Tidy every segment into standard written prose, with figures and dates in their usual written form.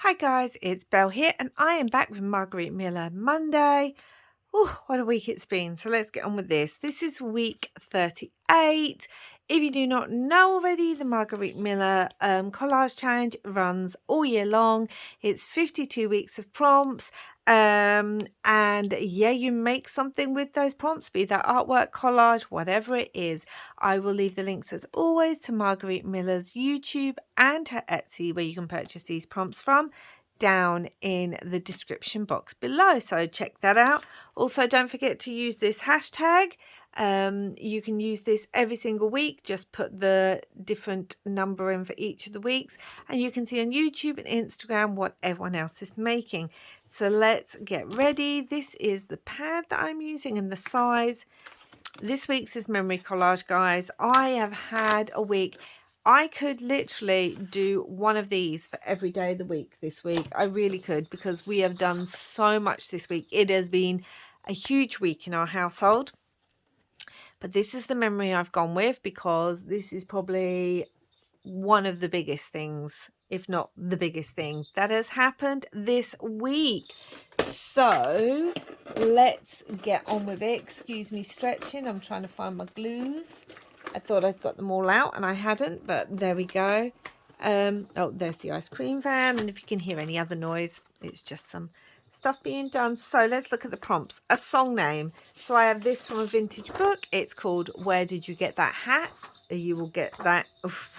Hi guys, it's Belle here and I am back with Margarete Miller Monday. Oh, what a week it's been. So let's get on with this. This is week 38. If you do not know already, the Margarete Miller collage challenge runs all year long. It's 52 weeks of prompts. And yeah, you make something with those prompts, be that artwork, collage, whatever it is. I will leave the links as always to Margarete Miller's YouTube and her Etsy, where you can purchase these prompts from, down in the description box below. So check that out. Also, don't forget to use this hashtag. You can use this every single week. Just put the different number in for each of the weeks, and you can see on YouTube and Instagram what everyone else is making. So let's get ready. This is the pad that I'm using and the size. This week's is memory collage, guys. I have had a week. I could literally do one of these for every day of the week this week. I really could, because we have done so much this week. It has been a huge week in our household. But this is the memory I've gone with, because this is probably one of the biggest things, if not the biggest thing, that has happened this week. So let's get on with it. Excuse me stretching. I'm trying to find my glues. I thought I'd got them all out and I hadn't, but there we go. Oh, there's the ice cream van. And if you can hear any other noise, it's just some stuff being done. So let's look at the prompts. A song name. So I have this from a vintage book. It's called Where Did You Get That Hat? You will get that.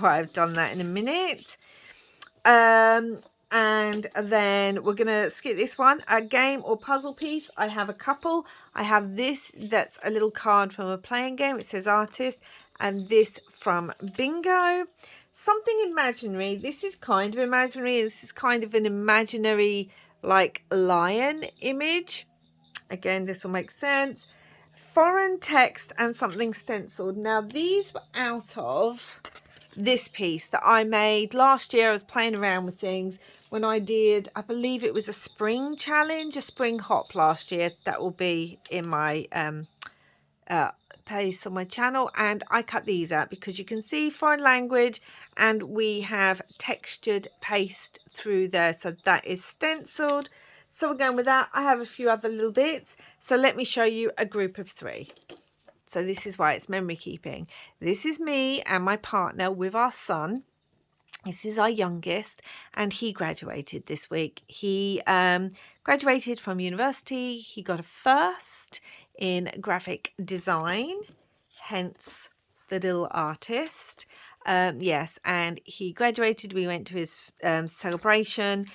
I've done that in a minute. And then we're gonna skip this one. A game or puzzle piece. I have a couple. I have this that's a little card from a playing game. It says artist, and this from bingo. Something imaginary. This is kind of imaginary. This is kind of an imaginary, like, lion image. Again, this will make sense. Foreign text and something stenciled. Now these were out of this piece that I made last year. I was playing around with things when I did, I believe it was a spring challenge, a spring hop last year. That will be in my place on my channel, and I cut these out because you can see foreign language and we have textured paste through there, so that is stenciled. So we're going with that. I have a few other little bits, so let me show you a group of 3. So this is why it's memory keeping. This is me and my partner with our son. This is our youngest, and he graduated this week. He graduated from university. He got a first in graphic design, hence the little artist. Yes, and he graduated. We went to his celebration.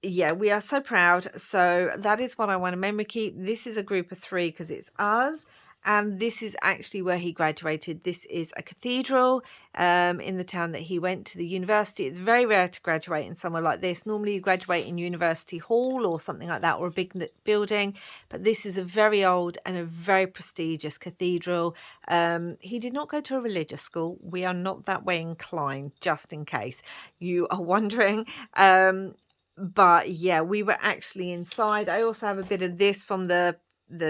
Yeah, we are so proud. So that is what I want to memory keep. This is a group of 3 because it's us. And this is actually where he graduated. This is a cathedral in the town that he went to the university. It's very rare to graduate in somewhere like this. Normally you graduate in University Hall or something like that, or a big building. But this is a very old and a very prestigious cathedral. He did not go to a religious school. We are not that way inclined, just in case you are wondering. But yeah, we were actually inside. I also have a bit of this from the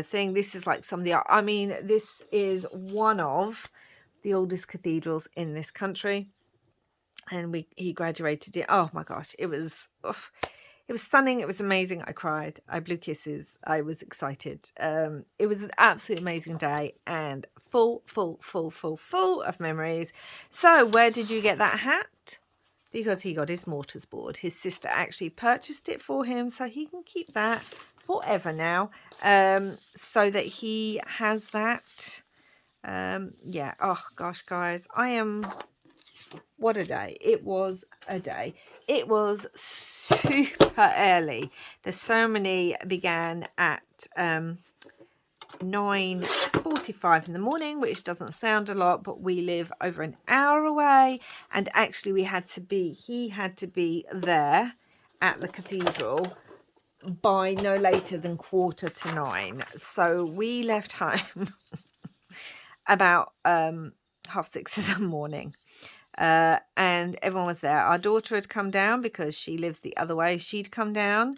thing. This is like some of the art. I mean, this is one of the oldest cathedrals in this country, and he graduated it. Oh my gosh, it was stunning. It was amazing. I cried. I blew kisses. I was excited. It was an absolutely amazing day, and full of memories. So where did you get that hat? Because he got his mortars board. His sister actually purchased it for him, so he can keep that forever now, so that he has that. Yeah, oh gosh, guys, what a day. It was a day. It was super early. The ceremony began at 9:45 in the morning, which doesn't sound a lot, but we live over an hour away, and actually he had to be there at the cathedral by no later than 9:15. So we left home about 6:30 in the morning, and everyone was there. Our daughter had come down because she lives the other way. She'd come down.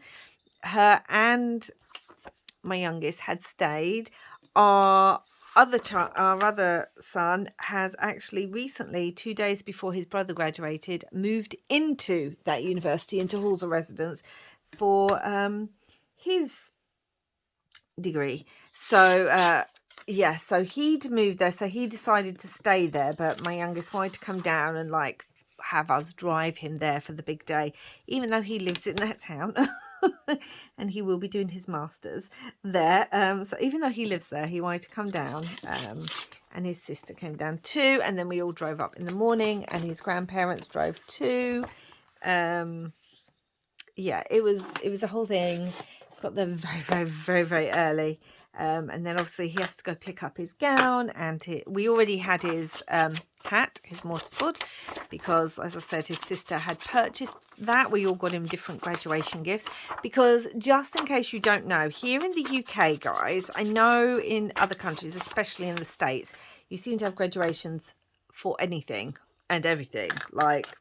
Her and my youngest had stayed. Our our other son has actually recently, 2 days before his brother graduated, moved into that university, into halls of residence for his degree. So yeah, so he'd moved there, so he decided to stay there, but my youngest wanted to come down and like have us drive him there for the big day, even though he lives in that town. And he will be doing his masters there, so even though he lives there, he wanted to come down, and his sister came down too, and then we all drove up in the morning, and his grandparents drove too. Yeah, it was a whole thing. Got there very early, and then obviously he has to go pick up his gown, and we already had his hat, his mortisboard, because as I said, his sister had purchased that. We all got him different graduation gifts, because just in case you don't know, here in the UK, guys, I know in other countries, especially in the States, you seem to have graduations for anything and everything, like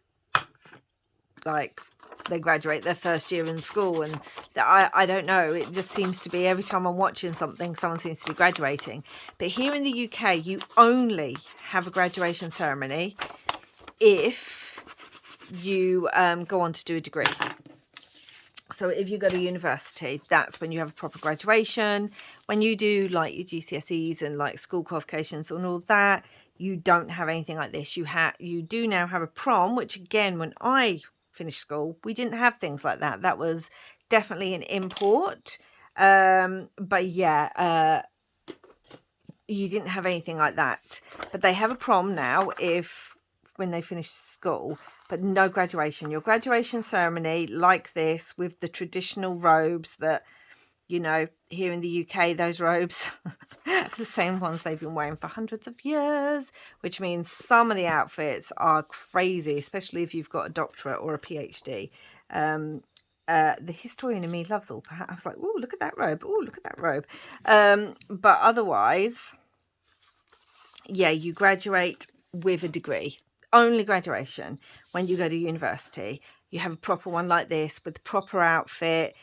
they graduate their first year in school, and I don't know, it just seems to be every time I'm watching something, someone seems to be graduating. But here in the UK, you only have a graduation ceremony if you go on to do a degree. So if you go to university, that's when you have a proper graduation. When you do like your GCSEs and like school qualifications and all that, you don't have anything like this. You do now have a prom, which again, when I finished school, we didn't have things like that. That was definitely an import. But yeah, you didn't have anything like that. But they have a prom now when they finish school, but no graduation. Your graduation ceremony like this, with the traditional robes that, you know, here in the UK, those robes are the same ones they've been wearing for hundreds of years, which means some of the outfits are crazy, especially if you've got a doctorate or a PhD. The historian in me loves all that. I was like, oh, look at that robe. Oh, look at that robe. But otherwise, yeah, you graduate with a degree. Only graduation when you go to university. You have a proper one like this with the proper outfit.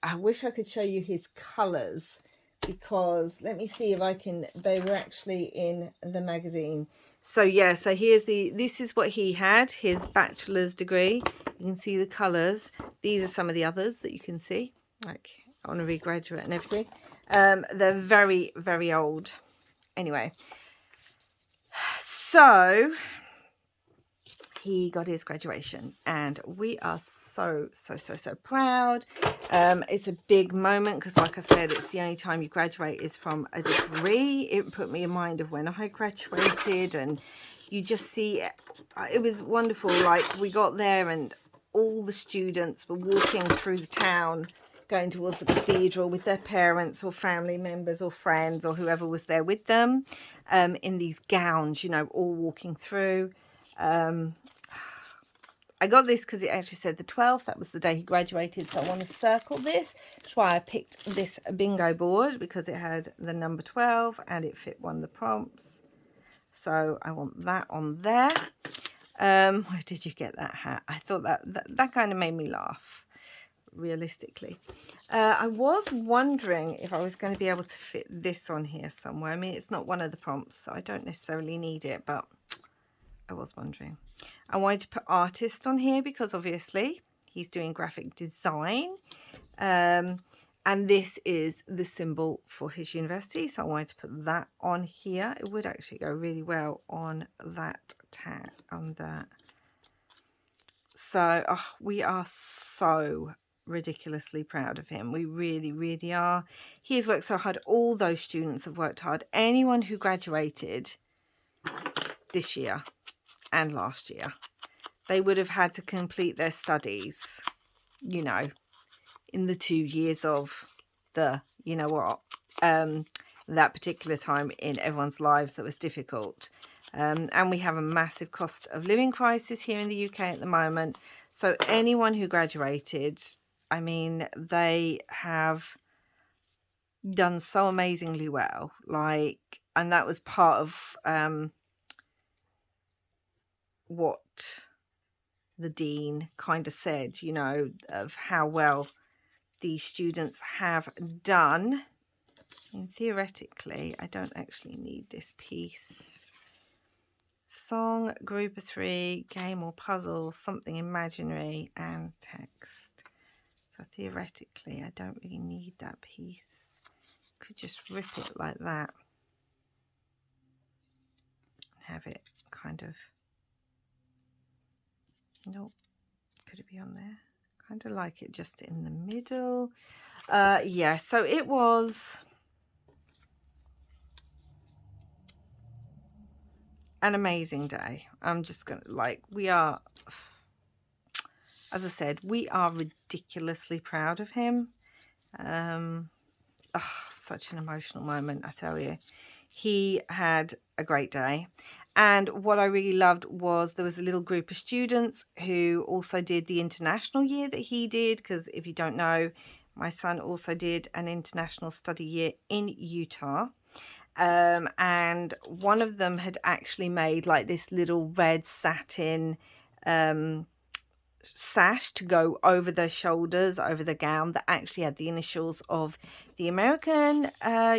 I wish I could show you his colours, because let me see if I can. They were actually in the magazine. So yeah, so this is what he had, his bachelor's degree. You can see the colours. These are some of the others that you can see, like honorary graduate and everything. They're very old. Anyway, so he got his graduation, and we are so proud. It's a big moment because, like I said, it's the only time you graduate is from a degree. It put me in mind of when I graduated, and you just see it was wonderful. Like, we got there and all the students were walking through the town, going towards the cathedral with their parents or family members or friends or whoever was there with them, in these gowns, you know, all walking through. I got this because it actually said the 12th. That was the day he graduated, so I want to circle this. That's why I picked this bingo board, because it had the number 12 and it fit one of the prompts. So I want that on there. Where did you get that hat? I thought that kind of made me laugh, realistically. I was wondering if I was going to be able to fit this on here somewhere. I mean, it's not one of the prompts, so I don't necessarily need it, but I was wondering. I wanted to put artist on here because obviously he's doing graphic design, and this is the symbol for his university, so I wanted to put that on here. It would actually go really well on that tag, on that. So we are so ridiculously proud of him. We really are. He has worked so hard. All those students have worked hard. Anyone who graduated this year and last year, they would have had to complete their studies, you know, in the 2 years of the, you know what, that particular time in everyone's lives that was difficult. And we have a massive cost of living crisis here in the UK at the moment. So anyone who graduated, I mean, they have done so amazingly well. Like, and that was part of what the dean kind of said, you know, of how well these students have done. And theoretically, I don't actually need this piece. Song, group of 3, game or puzzle, something imaginary, and text. So theoretically, I don't really need that piece. Could just rip it like that. Have it kind of... Nope. Could it be on there? Kind of like it just in the middle. Yeah, so it was an amazing day. I'm just gonna, like, we are, as I said, we are ridiculously proud of him. Such an emotional moment, I tell you. He had a great day. And what I really loved was there was a little group of students who also did the international year that he did, because if you don't know, my son also did an international study year in Utah. And one of them had actually made like this little red satin sash to go over their shoulders, over the gown, that actually had the initials of the American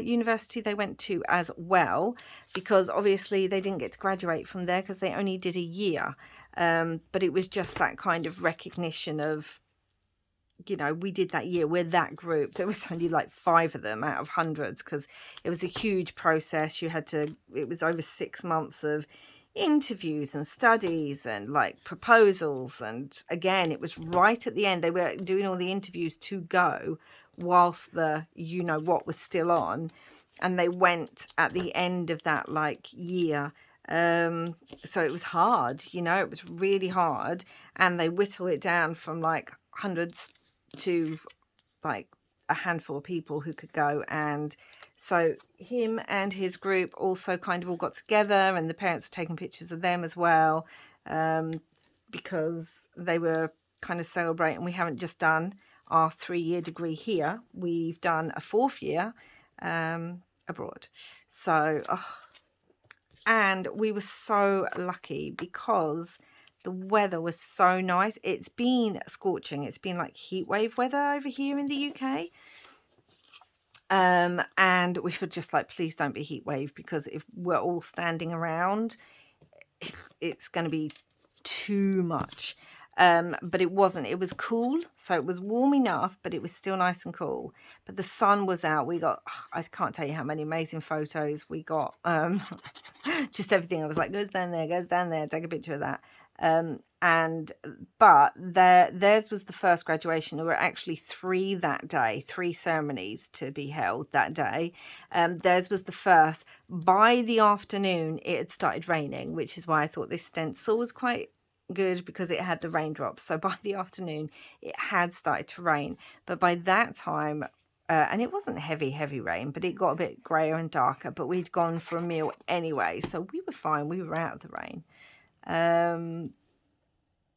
university they went to as well, because obviously they didn't get to graduate from there because they only did a year. But it was just that kind of recognition of, you know, we did that year, we're that group. There was only like 5 of them out of hundreds, because it was a huge process. You had to, it was over 6 months of interviews and studies and like proposals, and again, it was right at the end. They were doing all the interviews to go whilst the, you know what, was still on, and they went at the end of that like year. So it was hard, you know, it was really hard, and they whittle it down from like hundreds to like a handful of people who could go. And so him and his group also kind of all got together, and the parents were taking pictures of them as well, because they were kind of celebrating. We haven't just done our 3-year degree here, we've done a 4th year abroad. So and we were so lucky because the weather was so nice. It's been scorching. It's been like heat wave weather over here in the UK. And we were just like, please don't be heat wave, because if we're all standing around, it's going to be too much. But it wasn't. It was cool. So it was warm enough, but it was still nice and cool. But the sun was out. We got, I can't tell you how many amazing photos we got. Just everything. I was like, goes down there, take a picture of that. But theirs was the first graduation. There were actually 3 that day, 3 ceremonies to be held that day. Theirs was the first. By the afternoon, it had started raining, which is why I thought this stencil was quite good, because it had the raindrops. So by the afternoon, it had started to rain. But by that time, and it wasn't heavy rain, but it got a bit grayer and darker. But we'd gone for a meal anyway, so we were fine. We were out of the rain.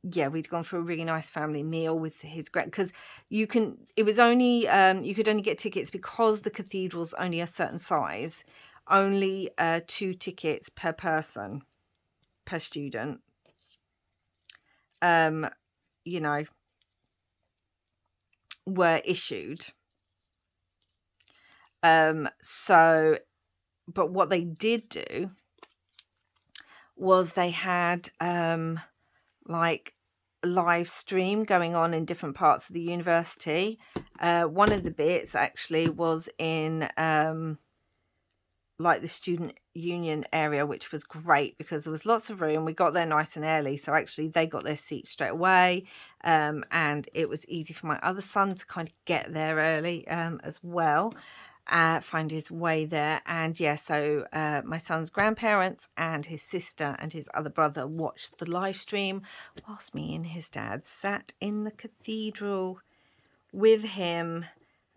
Yeah, we'd gone for a really nice family meal with his because you can, it was only, you could only get tickets because the cathedral's only a certain size, only 2 tickets per person, per student, you know, were issued. So, but what they did do was they had, like live stream going on in different parts of the university. One of the bits actually was in like the student union area, which was great because there was lots of room. We got there nice and early, so actually they got their seats straight away, and it was easy for my other son to kind of get there early as well, find his way there. And yeah, so my son's grandparents and his sister and his other brother watched the live stream whilst me and his dad sat in the cathedral with him.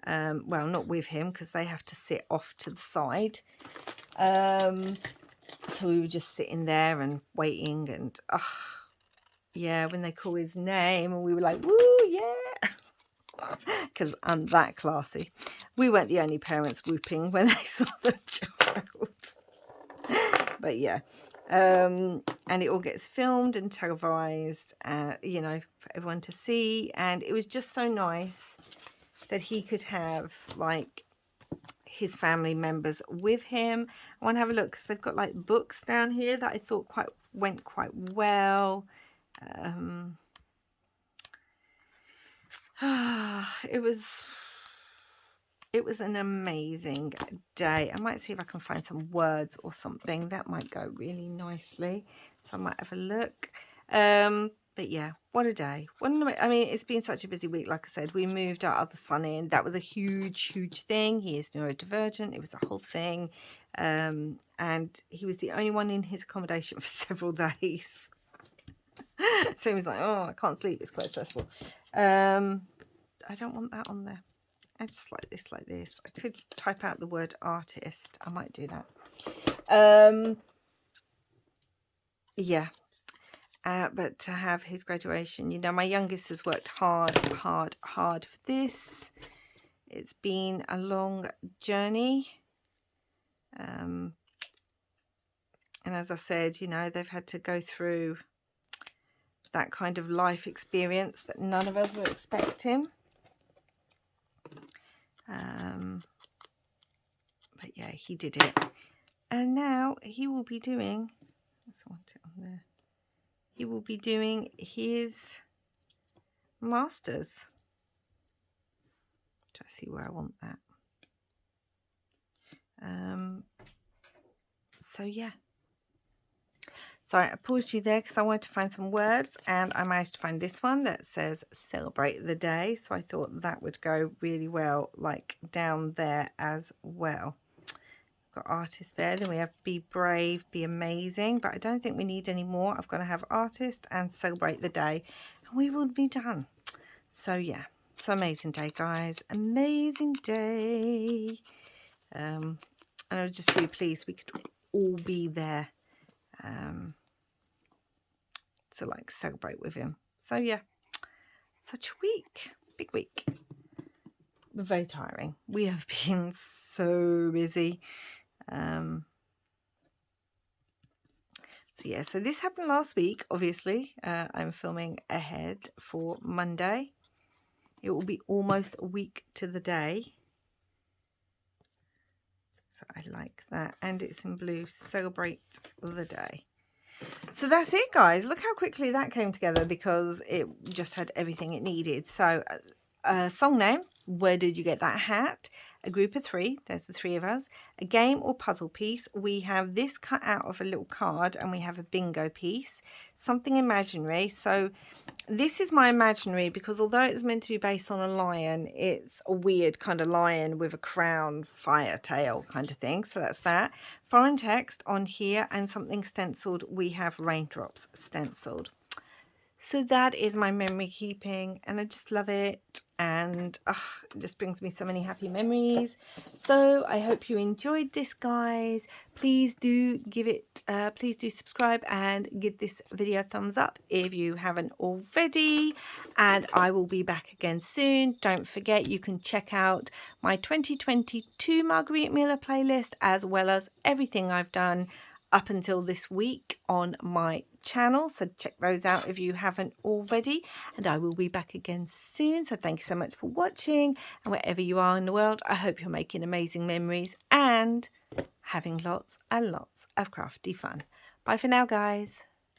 Well, not with him, because they have to sit off to the side. So we were just sitting there and waiting, and yeah, when they call his name, and we were like, woo, yeah, because I'm that classy. We weren't the only parents whooping when they saw the child. But yeah, and it all gets filmed and televised, you know, for everyone to see. And it was just so nice that he could have like his family members with him. I want to have a look because they've got like books down here that I thought went quite well. It was an amazing day. I might see if I can find some words or something that might go really nicely. So I might have a look. But yeah, what a day. I mean, it's been such a busy week. Like I said, we moved our other son in. That was a huge thing. He is neurodivergent. It was a whole thing. And he was the only one in his accommodation for several days. So he was like, oh, I can't sleep. It's quite stressful. I don't want that on there. I just like this. I could type out the word artist. I might do that. Yeah. But to have his graduation, you know, my youngest has worked hard for this. It's been a long journey. And as I said, you know, they've had to go through that kind of life experience that none of us were expecting. But yeah, he did it. And now he will be doing, let's want it on there. He will be doing his masters. Try to see where I want that. So yeah. Sorry, I paused you there because I wanted to find some words, and I managed to find this one that says celebrate the day. So I thought that would go really well, like down there as well. Got artist there. Then we have be brave, be amazing, but I don't think we need any more. I've got to have artist and celebrate the day, and we will be done. So yeah, it's an amazing day, guys. Amazing day. And I was just really pleased we could all be there to like celebrate with him. So yeah, such a week, big week, but very tiring. We have been so busy. So yeah, so this happened last week. Obviously, I'm filming ahead for Monday. It will be almost a week to the day. So I like that, and it's in blue. Celebrate the day. So that's it, guys. Look how quickly that came together because it just had everything it needed. So song name, where did you get that hat? A group of 3, there's the 3 of us. A game or puzzle piece. We have this cut out of a little card, and we have a bingo piece. Something imaginary. So this is my imaginary because although it's meant to be based on a lion, it's a weird kind of lion with a crown, fire tail kind of thing. So that's that. Foreign text on here and something stenciled. We have raindrops stenciled. So that is my memory keeping, and I just love it, and it just brings me so many happy memories. So I hope you enjoyed this, guys. Please do please do subscribe and give this video a thumbs up if you haven't already, and I will be back again soon. Don't forget, you can check out my 2022 Margarete Miller playlist, as well as everything I've done up until this week on my channel, so check those out if you haven't already, and I will be back again soon. So thank you so much for watching, and wherever you are in the world, I hope you're making amazing memories and having lots and lots of crafty fun. Bye for now, guys.